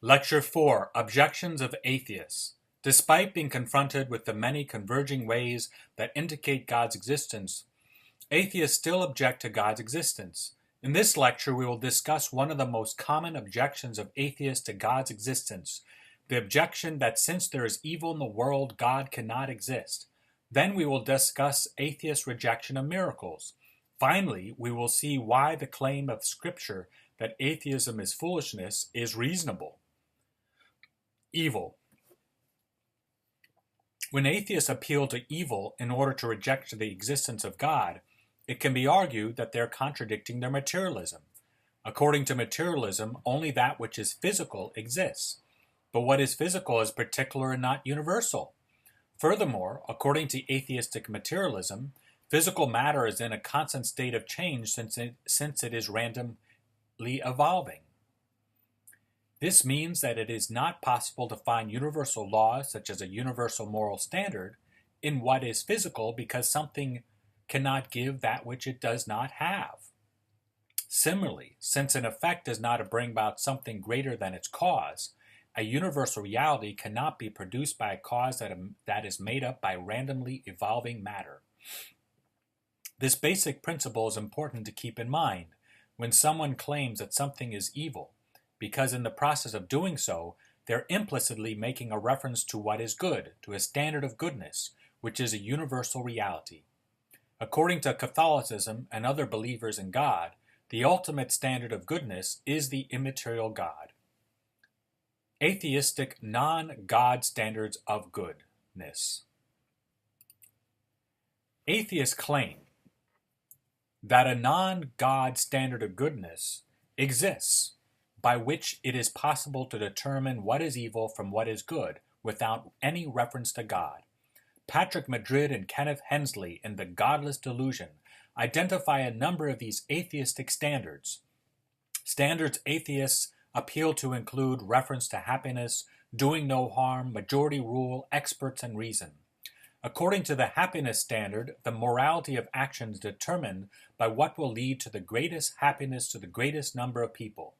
Lecture 4: Objections of Atheists. Despite being confronted with the many converging ways that indicate God's existence, atheists still object to God's existence. In this lecture, we will discuss one of the most common objections of atheists to God's existence, the objection that since there is evil in the world, God cannot exist. Then we will discuss atheists' rejection of miracles. Finally, we will see why the claim of Scripture that atheism is foolishness is reasonable. Evil. When atheists appeal to evil in order to reject the existence of God, it can be argued that they are contradicting their materialism. According to materialism, only that which is physical exists. But what is physical is particular and not universal. Furthermore, according to atheistic materialism, physical matter is in a constant state of change since it is randomly evolving. This means that it is not possible to find universal laws, such as a universal moral standard, in what is physical because something cannot give that which it does not have. Similarly, since an effect does not bring about something greater than its cause, a universal reality cannot be produced by a cause that is made up by randomly evolving matter. This basic principle is important to keep in mind when someone claims that something is evil, because in the process of doing so, they're implicitly making a reference to what is good, to a standard of goodness, which is a universal reality. According to Catholicism and other believers in God, the ultimate standard of goodness is the immaterial God. Atheistic non-God standards of goodness. Atheists claim that a non-God standard of goodness exists, by which it is possible to determine what is evil from what is good without any reference to God. Patrick Madrid and Kenneth Hensley in The Godless Delusion identify a number of these atheistic standards. Standards atheists appeal to include reference to happiness, doing no harm, majority rule, experts, and reason. According to the happiness standard, the morality of actions determined by what will lead to the greatest happiness to the greatest number of people.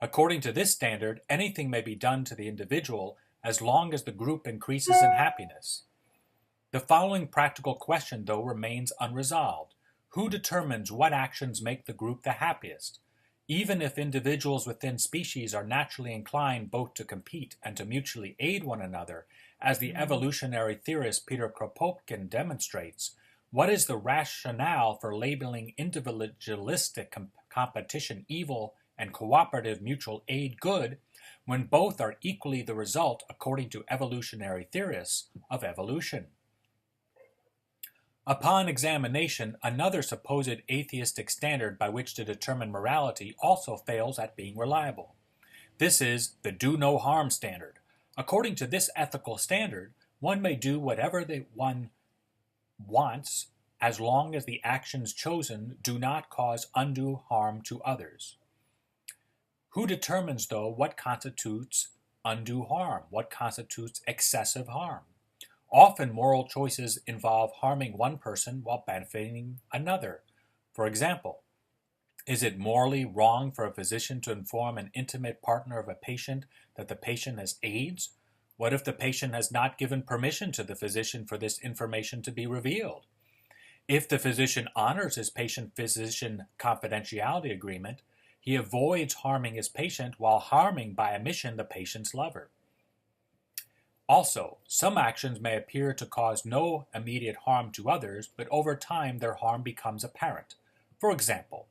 According to this standard, anything may be done to the individual as long as the group increases in happiness. The following practical question, though, remains unresolved. Who determines what actions make the group the happiest? Even if individuals within species are naturally inclined both to compete and to mutually aid one another, as the evolutionary theorist Peter Kropotkin demonstrates, what is the rationale for labeling individualistic competition evil and cooperative mutual aid good, when both are equally the result, according to evolutionary theorists, of evolution? Upon examination, another supposed atheistic standard by which to determine morality also fails at being reliable. This is the do no harm standard. According to this ethical standard, one may do whatever one wants as long as the actions chosen do not cause undue harm to others. Who determines, though, what constitutes undue harm? What constitutes excessive harm? Often moral choices involve harming one person while benefiting another. For example, is it morally wrong for a physician to inform an intimate partner of a patient that the patient has AIDS? What if the patient has not given permission to the physician for this information to be revealed? If the physician honors his patient-physician confidentiality agreement, he avoids harming his patient while harming by omission the patient's lover. Also, some actions may appear to cause no immediate harm to others, but over time their harm becomes apparent. For example,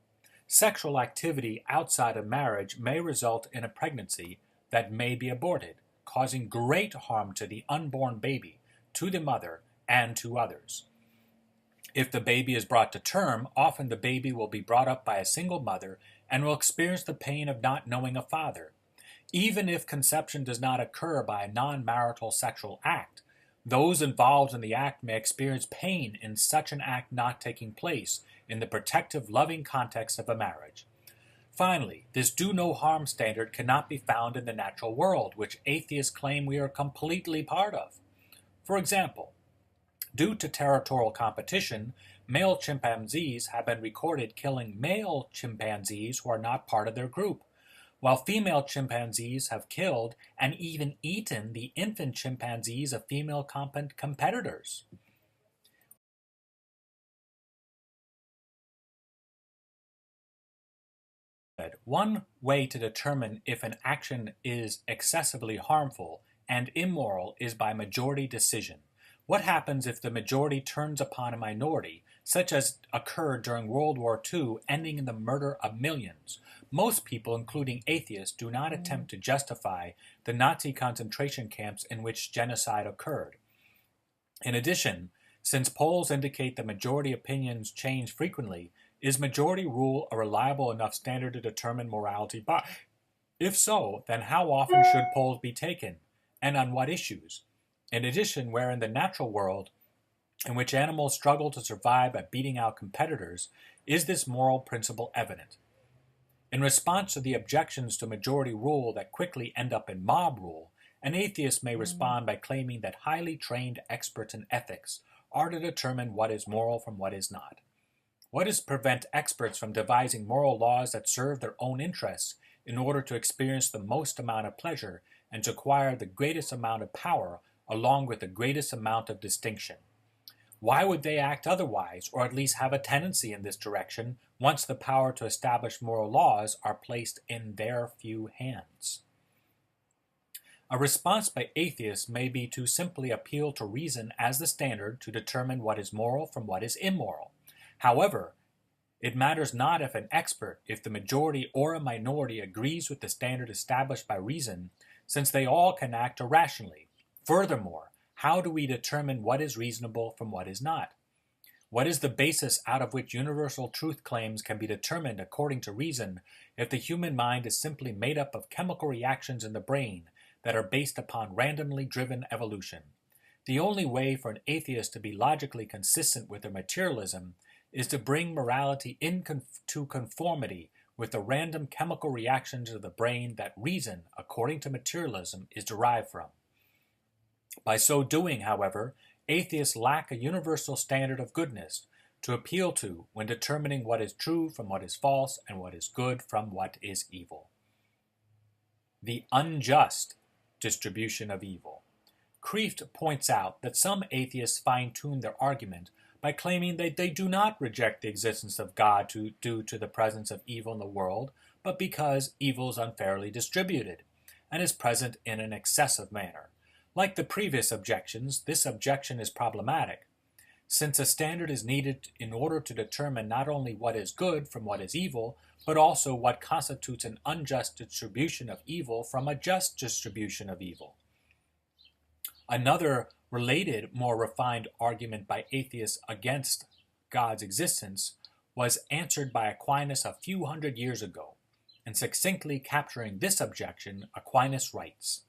sexual activity outside of marriage may result in a pregnancy that may be aborted, causing great harm to the unborn baby, to the mother, and to others. If the baby is brought to term, often the baby will be brought up by a single mother and will experience the pain of not knowing a father. Even if conception does not occur by a non-marital sexual act, those involved in the act may experience pain in such an act not taking place in the protective, loving context of a marriage. Finally, this do no harm standard cannot be found in the natural world, which atheists claim we are completely part of. For example, due to territorial competition, male chimpanzees have been recorded killing male chimpanzees who are not part of their group. while female chimpanzees have killed and even eaten the infant chimpanzees of female competitors. One way to determine if an action is excessively harmful and immoral is by majority decision. What happens if the majority turns upon a minority, such as occurred during World War II, ending in the murder of millions? Most people, including atheists, do not attempt to justify the Nazi concentration camps in which genocide occurred. In addition, since polls indicate that majority opinions change frequently, is majority rule a reliable enough standard to determine morality by? If so, then how often should polls be taken, and on what issues? In addition, where in the natural world, in which animals struggle to survive by beating out competitors, is this moral principle evident? In response to the objections to majority rule that quickly end up in mob rule, an atheist may respond by claiming that highly trained experts in ethics are to determine what is moral from what is not. What does prevent experts from devising moral laws that serve their own interests in order to experience the most amount of pleasure and to acquire the greatest amount of power along with the greatest amount of distinction? Why would they act otherwise, or at least have a tendency in this direction, once the power to establish moral laws are placed in their few hands? A response by atheists may be to simply appeal to reason as the standard to determine what is moral from what is immoral. However, it matters not if an expert, if the majority or a minority agrees with the standard established by reason, since they all can act irrationally. Furthermore, how do we determine what is reasonable from what is not? What is the basis out of which universal truth claims can be determined according to reason if the human mind is simply made up of chemical reactions in the brain that are based upon randomly driven evolution? The only way for an atheist to be logically consistent with their materialism is to bring morality into conformity with the random chemical reactions of the brain that reason, according to materialism, is derived from. By so doing, however, atheists lack a universal standard of goodness to appeal to when determining what is true from what is false and what is good from what is evil. The unjust distribution of evil. Kreeft points out that some atheists fine-tune their argument by claiming that they do not reject the existence of God due to the presence of evil in the world, but because evil is unfairly distributed and is present in an excessive manner. Like the previous objections, this objection is problematic, since a standard is needed in order to determine not only what is good from what is evil, but also what constitutes an unjust distribution of evil from a just distribution of evil. Another related, more refined argument by atheists against God's existence was answered by Aquinas a few hundred years ago, and succinctly capturing this objection, Aquinas writes,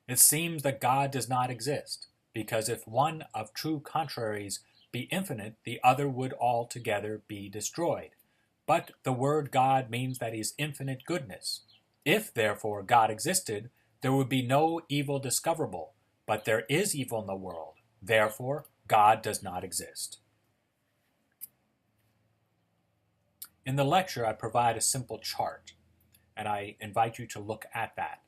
"It seems that God does not exist, because if one of true contraries be infinite, the other would altogether be destroyed. But the word God means that he is infinite goodness. If, therefore, God existed, there would be no evil discoverable, but there is evil in the world. Therefore, God does not exist." In the lecture, I provide a simple chart, and I invite you to look at that.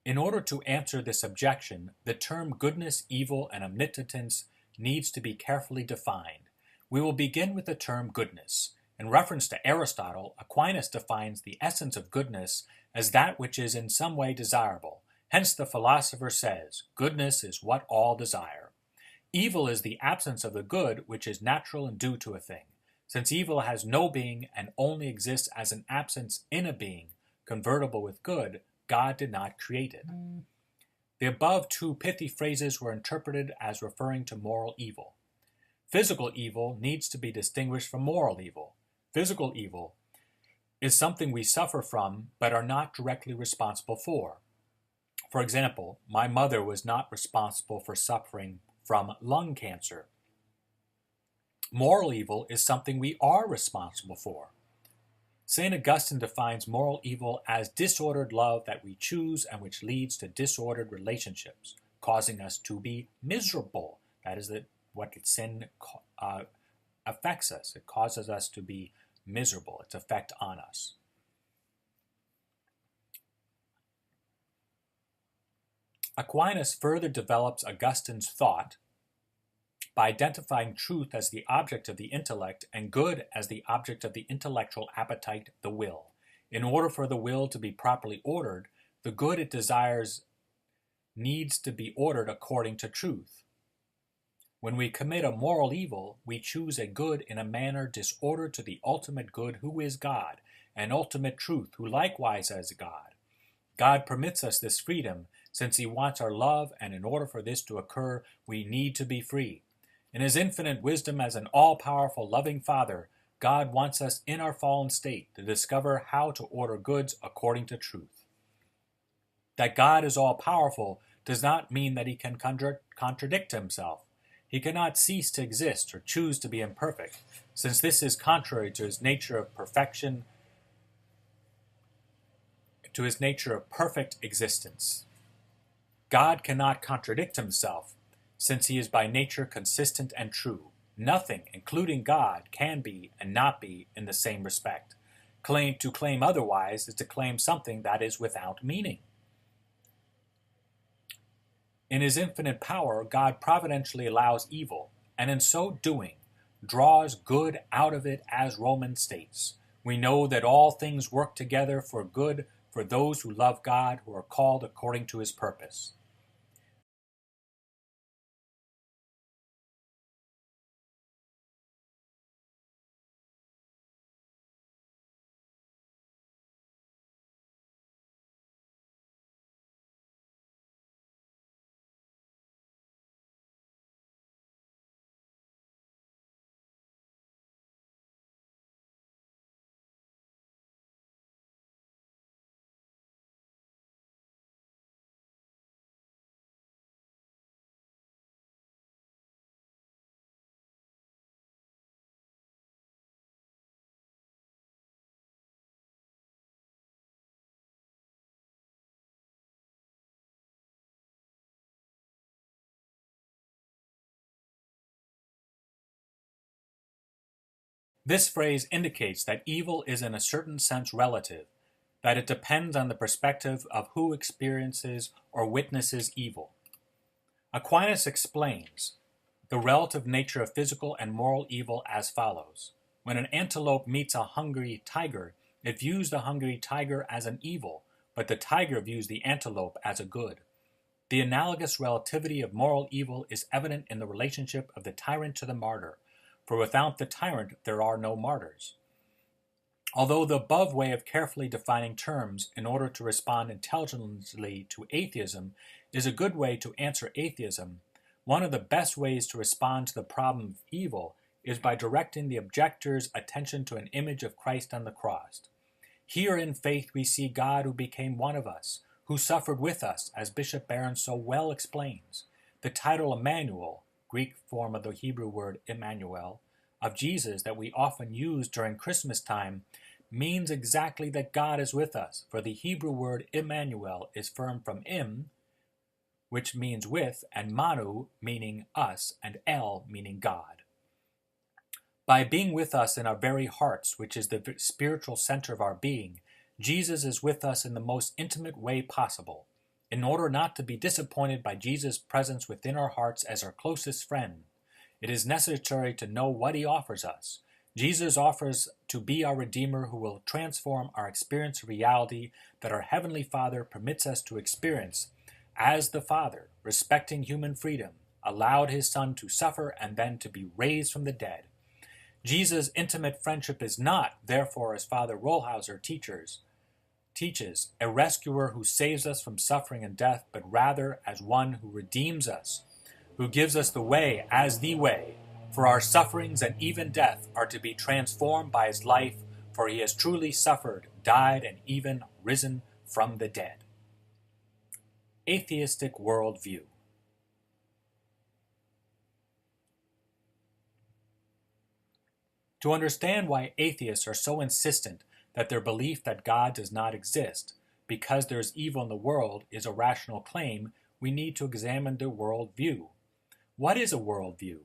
In order to answer this objection, the term goodness, evil, and omnipotence needs to be carefully defined. We will begin with the term goodness. In reference to Aristotle, Aquinas defines the essence of goodness as that which is in some way desirable. Hence the philosopher says, goodness is what all desire. Evil is the absence of the good which is natural and due to a thing. Since evil has no being and only exists as an absence in a being, convertible with good, God did not create it. The above two pithy phrases were interpreted as referring to moral evil. Physical evil needs to be distinguished from moral evil. Physical evil is something we suffer from but are not directly responsible for. For example, my mother was not responsible for suffering from lung cancer. Moral evil is something we are responsible for. St. Augustine defines moral evil as disordered love that we choose and which leads to disordered relationships, causing us to be miserable. That is what sin affects us. It causes us to be miserable, its effect on us. Aquinas further develops Augustine's thought by identifying truth as the object of the intellect and good as the object of the intellectual appetite, the will. In order for the will to be properly ordered, the good it desires needs to be ordered according to truth. When we commit a moral evil, we choose a good in a manner disordered to the ultimate good who is God, and ultimate truth who likewise is God. God permits us this freedom since he wants our love, and in order for this to occur, we need to be free. In his infinite wisdom as an all-powerful loving Father, God wants us in our fallen state to discover how to order goods according to truth. That God is all-powerful does not mean that he can contradict himself. He cannot cease to exist or choose to be imperfect, since this is contrary to his nature of perfection, to his nature of perfect existence. God cannot contradict himself, since he is by nature consistent and true. Nothing, including God, can be and not be in the same respect. To claim otherwise is to claim something that is without meaning. In his infinite power, God providentially allows evil, and in so doing, draws good out of it, as Romans states. We know that all things work together for good for those who love God, who are called according to his purpose. This phrase indicates that evil is in a certain sense relative, that it depends on the perspective of who experiences or witnesses evil. Aquinas explains the relative nature of physical and moral evil as follows. When an antelope meets a hungry tiger, it views the hungry tiger as an evil, but the tiger views the antelope as a good. The analogous relativity of moral evil is evident in the relationship of the tyrant to the martyr, for without the tyrant there are no martyrs. Although the above way of carefully defining terms in order to respond intelligently to atheism is a good way to answer atheism, one of the best ways to respond to the problem of evil is by directing the objector's attention to an image of Christ on the cross. Here in faith we see God who became one of us, who suffered with us, as Bishop Barron so well explains. The title Emmanuel, Greek form of the Hebrew word Emmanuel, of Jesus that we often use during Christmas time, means exactly that God is with us, for the Hebrew word Emmanuel is formed from im, which means with, and manu, meaning us, and el, meaning God. By being with us in our very hearts, which is the spiritual center of our being, Jesus is with us in the most intimate way possible. In order not to be disappointed by Jesus' presence within our hearts as our closest friend, it is necessary to know what he offers us. Jesus offers to be our Redeemer who will transform our experience of reality that our Heavenly Father permits us to experience, as the Father, respecting human freedom, allowed his Son to suffer and then to be raised from the dead. Jesus' intimate friendship is not, therefore, as Father Rollhauser teaches, a rescuer who saves us from suffering and death, but rather as one who redeems us, who gives us the way as the way, for our sufferings and even death are to be transformed by his life, for he has truly suffered, died, and even risen from the dead. Atheistic worldview. To understand why atheists are so insistent that their belief that God does not exist, because there is evil in the world, is a rational claim, we need to examine their worldview. What is a worldview?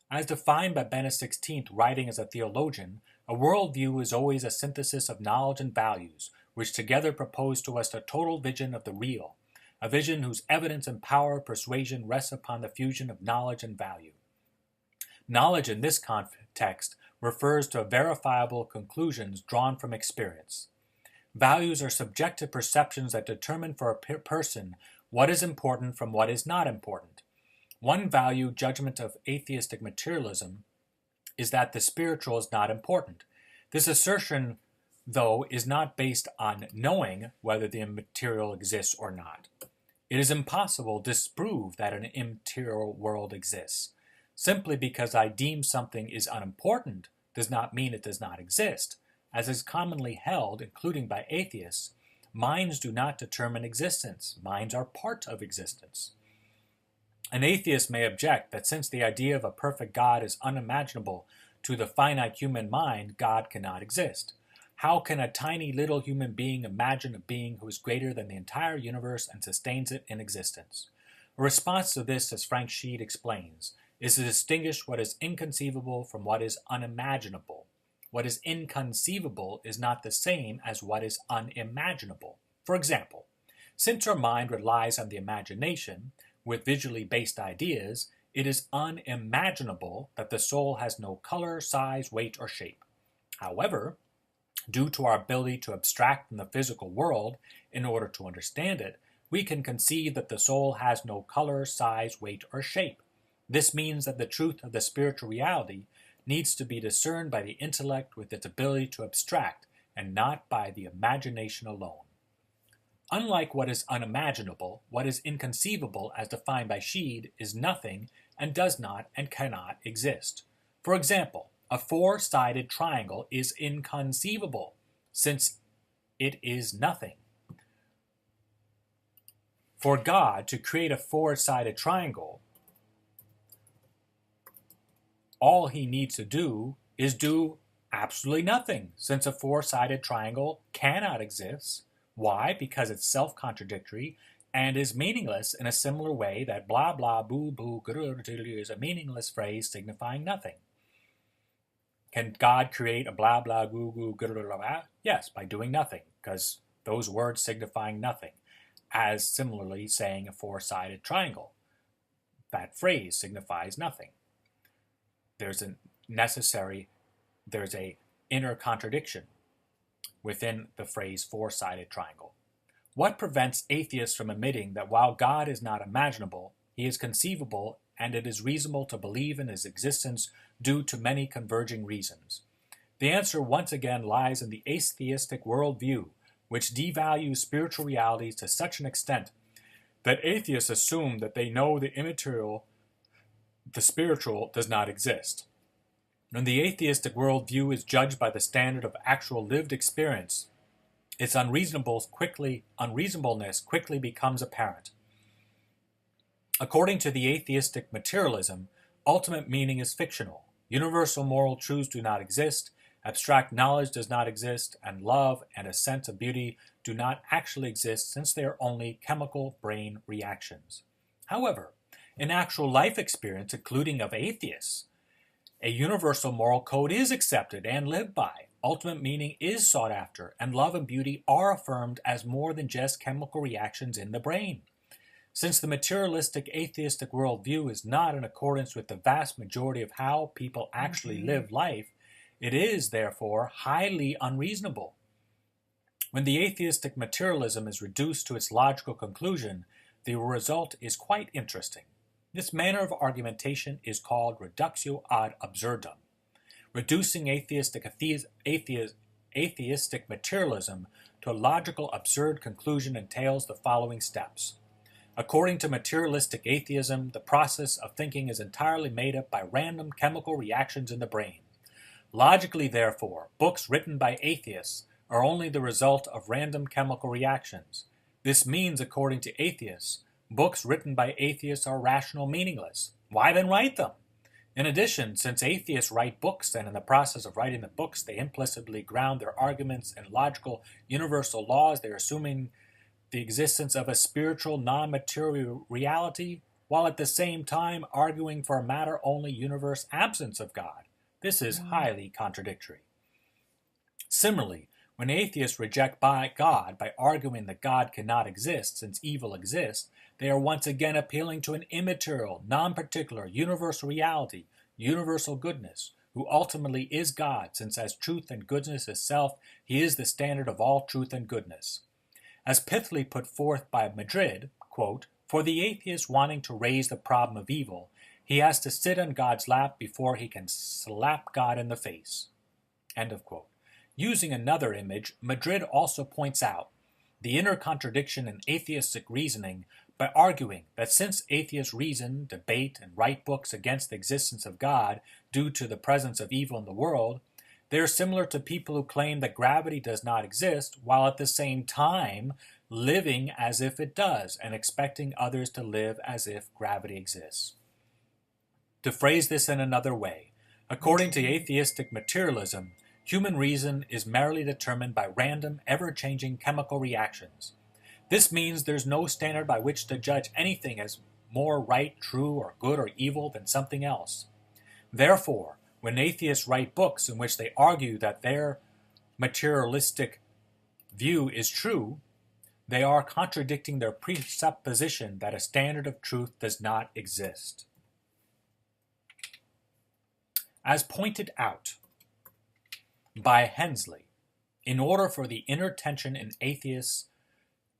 As defined by Benedict XVI, writing as a theologian, A worldview is always a synthesis of knowledge and values, which together propose to us a total vision of the real, a vision whose evidence and power of persuasion rests upon the fusion of knowledge and value. Knowledge in this context refers to verifiable conclusions drawn from experience. Values are subjective perceptions that determine for a person what is important from what is not important. One value judgment of atheistic materialism is that the spiritual is not important. This assertion, though, is not based on knowing whether the immaterial exists or not. It is impossible to disprove that an immaterial world exists. Simply because I deem something is unimportant does not mean it does not exist. As is commonly held, including by atheists, minds do not determine existence. Minds are part of existence. An atheist may object that since the idea of a perfect God is unimaginable to the finite human mind, God cannot exist. How can a tiny little human being imagine a being who is greater than the entire universe and sustains it in existence? A response to this, as Frank Sheed explains, is to distinguish what is inconceivable from what is unimaginable. What is inconceivable is not the same as what is unimaginable. For example, since our mind relies on the imagination with visually based ideas, it is unimaginable that the soul has no color, size, weight, or shape. However, due to our ability to abstract from the physical world in order to understand it, we can conceive that the soul has no color, size, weight, or shape. This means that the truth of the spiritual reality needs to be discerned by the intellect with its ability to abstract, and not by the imagination alone. Unlike what is unimaginable, what is inconceivable as defined by Sheed is nothing and does not and cannot exist. For example, a four-sided triangle is inconceivable, since it is nothing. For God to create a four-sided triangle, all he needs to do is do absolutely nothing, since a four-sided triangle cannot exist. Why? Because it's self-contradictory and is meaningless in a similar way that blah blah boo boo is a meaningless phrase signifying nothing. Can God create a blah blah goo goo blah? Yes, by doing nothing, because those words signifying nothing, as similarly saying a four-sided triangle. That phrase signifies nothing. There's a inner contradiction within the phrase four-sided triangle. What prevents atheists from admitting that while God is not imaginable, he is conceivable, and it is reasonable to believe in his existence due to many converging reasons? The answer once again lies in the atheistic worldview, which devalues spiritual realities to such an extent that atheists assume that they know the immaterial, the spiritual, does not exist. When the atheistic worldview is judged by the standard of actual lived experience, its unreasonableness quickly becomes apparent. According to the atheistic materialism, ultimate meaning is fictional. Universal moral truths do not exist, abstract knowledge does not exist, and love and a sense of beauty do not actually exist since they are only chemical brain reactions. However, in actual life experience, including of atheists, a universal moral code is accepted and lived by. Ultimate meaning is sought after, and love and beauty are affirmed as more than just chemical reactions in the brain. Since the materialistic atheistic worldview is not in accordance with the vast majority of how people actually live life, it is, therefore, highly unreasonable. When the atheistic materialism is reduced to its logical conclusion, the result is quite interesting. This manner of argumentation is called reductio ad absurdum. Reducing atheistic materialism to a logical absurd conclusion entails the following steps. According to materialistic atheism, the process of thinking is entirely made up by random chemical reactions in the brain. Logically, therefore, books written by atheists are only the result of random chemical reactions. This means, according to atheists, books written by atheists are rational meaningless. Why then write them? In addition, since atheists write books, and in the process of writing the books they implicitly ground their arguments in logical universal laws, they are assuming the existence of a spiritual non-material reality, while at the same time arguing for a matter-only universe absence of God. This is highly contradictory. Similarly, when atheists reject God by arguing that God cannot exist since evil exists, they are once again appealing to an immaterial, non-particular, universal reality, universal goodness, who ultimately is God, since as truth and goodness itself, he is the standard of all truth and goodness. As pithily put forth by Madrid, quote, "For the atheist wanting to raise the problem of evil, he has to sit on God's lap before he can slap God in the face." End of quote. Using another image, Madrid also points out the inner contradiction in atheistic reasoning by arguing that since atheists reason, debate, and write books against the existence of God due to the presence of evil in the world, they are similar to people who claim that gravity does not exist while at the same time living as if it does and expecting others to live as if gravity exists. To phrase this in another way, according to atheistic materialism, human reason is merely determined by random, ever-changing chemical reactions. This means there's no standard by which to judge anything as more right, true, or good or evil than something else. Therefore, when atheists write books in which they argue that their materialistic view is true, they are contradicting their presupposition that a standard of truth does not exist. As pointed out by Hensley, in order for the inner tension in atheists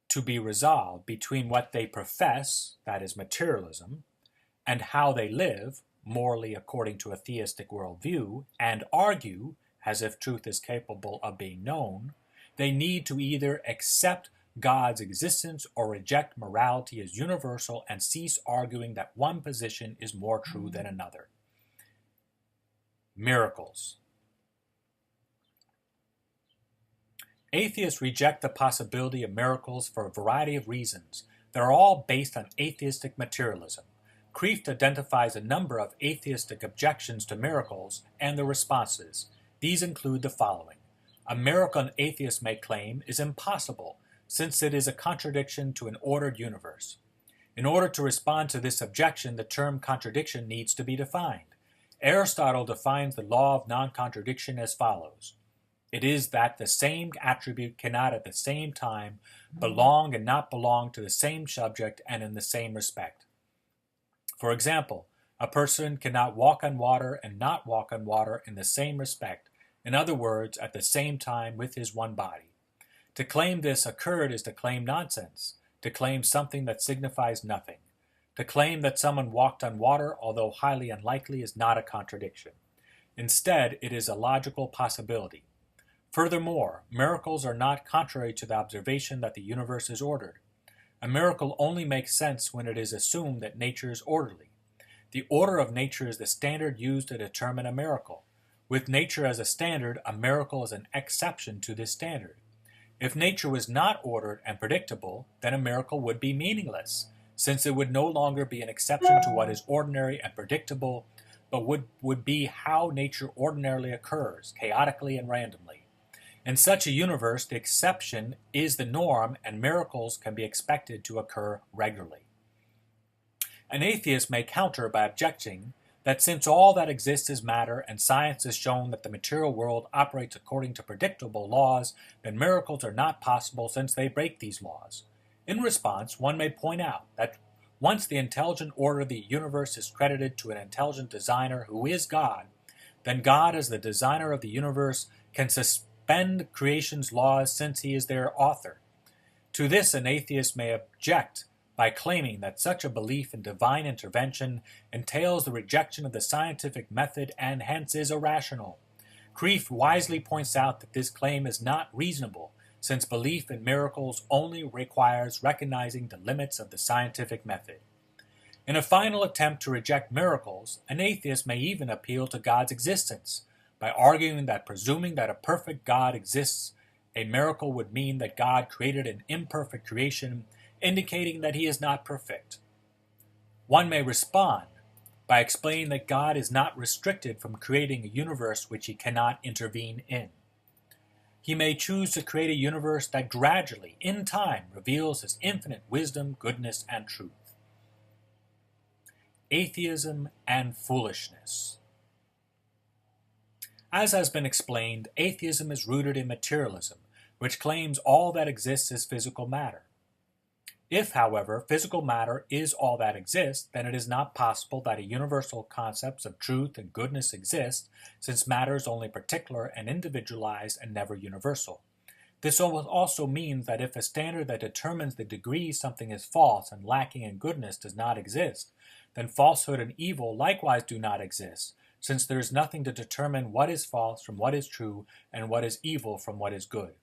to be resolved between what they profess, that is materialism, and how they live, morally according to a theistic worldview, and argue, as if truth is capable of being known, they need to either accept God's existence or reject morality as universal and cease arguing that one position is more true than another. Miracles. Atheists reject the possibility of miracles for a variety of reasons that are all based on atheistic materialism. Kreeft identifies a number of atheistic objections to miracles and their responses. These include the following. A miracle an atheist may claim is impossible, since it is a contradiction to an ordered universe. In order to respond to this objection, the term contradiction needs to be defined. Aristotle defines the law of non-contradiction as follows. It is that the same attribute cannot at the same time belong and not belong to the same subject and in the same respect. For example, a person cannot walk on water and not walk on water in the same respect, in other words, at the same time with his one body. To claim this occurred is to claim nonsense, to claim something that signifies nothing. To claim that someone walked on water, although highly unlikely, is not a contradiction. Instead, it is a logical possibility. Furthermore, miracles are not contrary to the observation that the universe is ordered. A miracle only makes sense when it is assumed that nature is orderly. The order of nature is the standard used to determine a miracle. With nature as a standard, a miracle is an exception to this standard. If nature was not ordered and predictable, then a miracle would be meaningless, since it would no longer be an exception to what is ordinary and predictable, but would be how nature ordinarily occurs, chaotically and randomly. In such a universe, the exception is the norm, and miracles can be expected to occur regularly. An atheist may counter by objecting that since all that exists is matter and science has shown that the material world operates according to predictable laws, then miracles are not possible since they break these laws. In response, one may point out that once the intelligent order of the universe is credited to an intelligent designer who is God, then God, as the designer of the universe, can suspend creation's laws since he is their author. To this, an atheist may object by claiming that such a belief in divine intervention entails the rejection of the scientific method and hence is irrational. Kreeft wisely points out that this claim is not reasonable, since belief in miracles only requires recognizing the limits of the scientific method. In a final attempt to reject miracles, an atheist may even appeal to God's existence, by arguing that presuming that a perfect God exists, a miracle would mean that God created an imperfect creation, indicating that he is not perfect. One may respond by explaining that God is not restricted from creating a universe which he cannot intervene in. He may choose to create a universe that gradually, in time, reveals his infinite wisdom, goodness, and truth. Atheism and foolishness. As has been explained, atheism is rooted in materialism, which claims all that exists is physical matter. If, however, physical matter is all that exists, then it is not possible that a universal concepts of truth and goodness exist, since matter is only particular and individualized and never universal. This also means that if a standard that determines the degree something is false and lacking in goodness does not exist, then falsehood and evil likewise do not exist, since there is nothing to determine what is false from what is true and what is evil from what is good.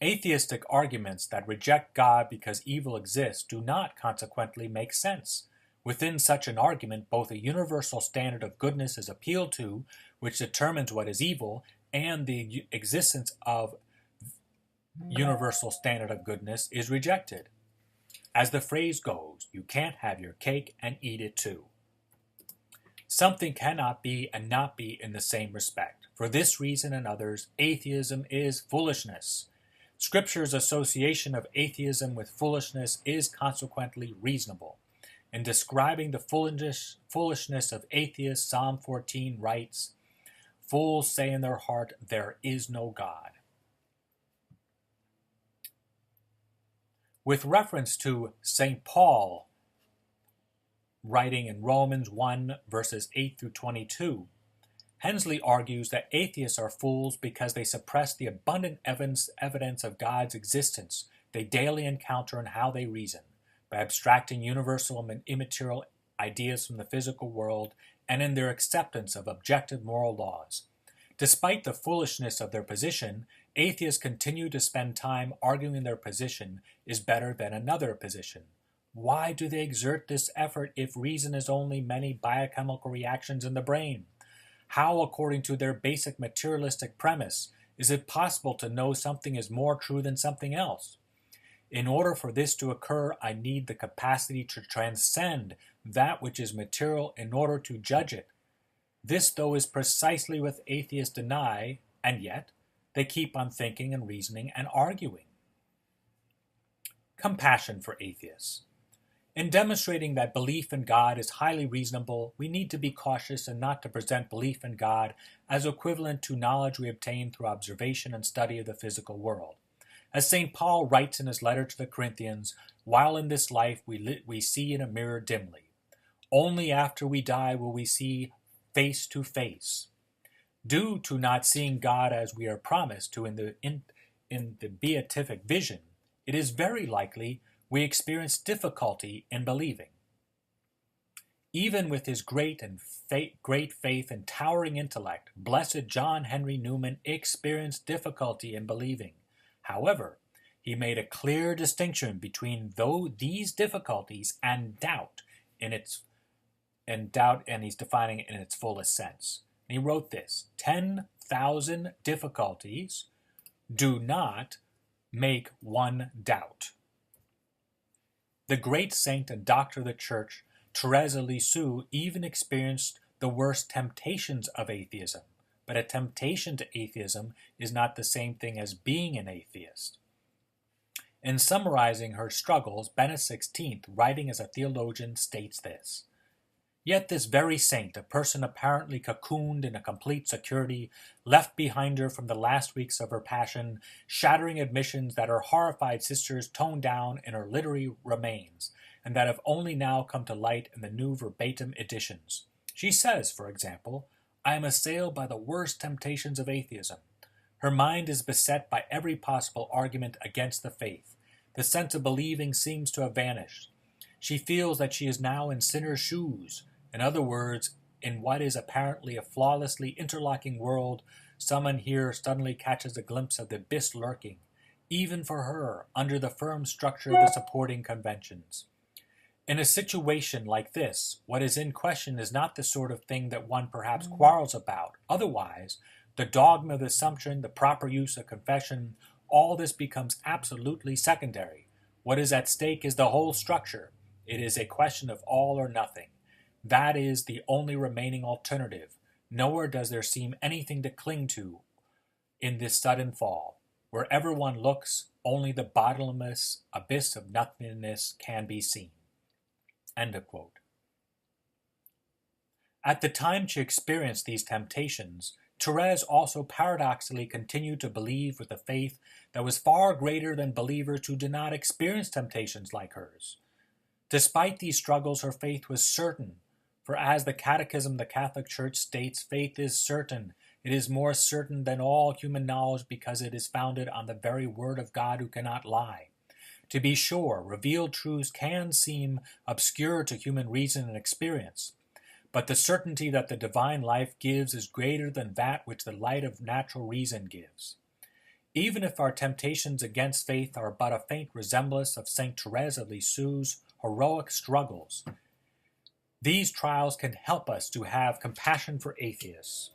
Atheistic arguments that reject God because evil exists do not consequently make sense. Within such an argument, both a universal standard of goodness is appealed to, which determines what is evil, and the existence of universal standard of goodness is rejected. As the phrase goes, you can't have your cake and eat it too. Something cannot be and not be in the same respect. For this reason and others, atheism is foolishness. Scripture's association of atheism with foolishness is consequently reasonable. In describing the foolishness of atheists, Psalm 14 writes, "Fools say in their heart, there is no God." With reference to St. Paul writing in Romans 1 verses 8 through 22, Hensley argues that atheists are fools because they suppress the abundant evidence of God's existence they daily encounter in how they reason, by abstracting universal and immaterial ideas from the physical world and in their acceptance of objective moral laws. Despite the foolishness of their position, atheists continue to spend time arguing their position is better than another position. Why do they exert this effort if reason is only many biochemical reactions in the brain? How, according to their basic materialistic premise, is it possible to know something is more true than something else? In order for this to occur, I need the capacity to transcend that which is material in order to judge it. This, though, is precisely what atheists deny, and yet they keep on thinking and reasoning and arguing. Compassion for atheists. In demonstrating that belief in God is highly reasonable, we need to be cautious and not to present belief in God as equivalent to knowledge we obtain through observation and study of the physical world. As St. Paul writes in his letter to the Corinthians, while in this life we see in a mirror dimly. Only after we die will we see face to face. Due to not seeing God as we are promised to in the beatific vision, it is very likely we experience difficulty in believing. Even with his great faith and towering intellect, Blessed John Henry Newman experienced difficulty in believing. However, he made a clear distinction between these difficulties and doubt, and he's defining it in its fullest sense. And he wrote this: 10,000 difficulties do not make one doubt. The great saint and doctor of the Church, Thérèse of Lisieux, even experienced the worst temptations of atheism. But a temptation to atheism is not the same thing as being an atheist. In summarizing her struggles, Benedict XVI, writing as a theologian, states this: "Yet this very saint, a person apparently cocooned in a complete security, left behind her from the last weeks of her passion shattering admissions that her horrified sisters toned down in her literary remains, and that have only now come to light in the new verbatim editions. She says, for example, 'I am assailed by the worst temptations of atheism.' Her mind is beset by every possible argument against the faith. The sense of believing seems to have vanished. She feels that she is now in sinners' shoes. In other words, in what is apparently a flawlessly interlocking world, someone here suddenly catches a glimpse of the abyss lurking, even for her, under the firm structure of the supporting conventions. In a situation like this, what is in question is not the sort of thing that one perhaps quarrels about. Otherwise, the dogma of assumption, the proper use of confession, all this becomes absolutely secondary. What is at stake is the whole structure. It is a question of all or nothing. That is the only remaining alternative. Nowhere does there seem anything to cling to in this sudden fall. Wherever one looks, only the bottomless abyss of nothingness can be seen." End of quote. At the time she experienced these temptations, Therese also paradoxically continued to believe with a faith that was far greater than believers who did not experience temptations like hers. Despite these struggles, her faith was certain, for as the Catechism of the Catholic Church states, faith is certain. It is more certain than all human knowledge because it is founded on the very word of God who cannot lie. To be sure, revealed truths can seem obscure to human reason and experience, but the certainty that the divine life gives is greater than that which the light of natural reason gives. Even if our temptations against faith are but a faint resemblance of Saint Therese of Lisieux's heroic struggles, these trials can help us to have compassion for atheists.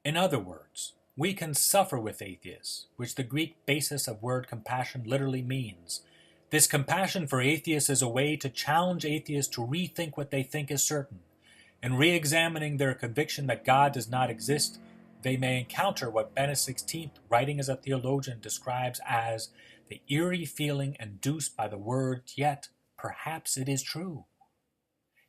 In other words, we can suffer with atheists, which the Greek basis of word compassion literally means. This compassion for atheists is a way to challenge atheists to rethink what they think is certain. In re-examining their conviction that God does not exist, they may encounter what Benedict XVI, writing as a theologian, describes as the eerie feeling induced by the word, yet perhaps it is true.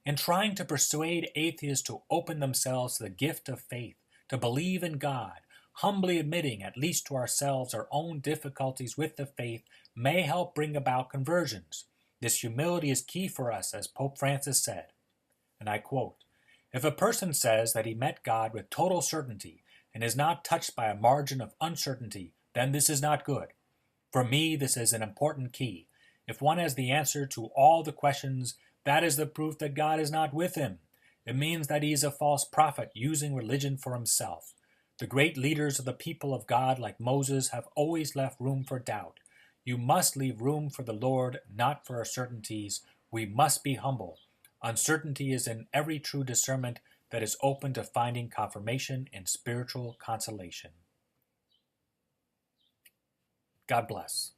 In trying to persuade atheists to open themselves to the gift of faith, to believe in God, humbly admitting, at least to ourselves, our own difficulties with the faith may help bring about conversions. This humility is key for us, as Pope Francis said, and I quote, "If a person says that he met God with total certainty and is not touched by a margin of uncertainty, then this is not good. For me, this is an important key. If one has the answer to all the questions, that is the proof that God is not with him. It means that he is a false prophet using religion for himself. The great leaders of the people of God, like Moses, have always left room for doubt. You must leave room for the Lord, not for our certainties. We must be humble. Uncertainty is in every true discernment that is open to finding confirmation in spiritual consolation." God bless.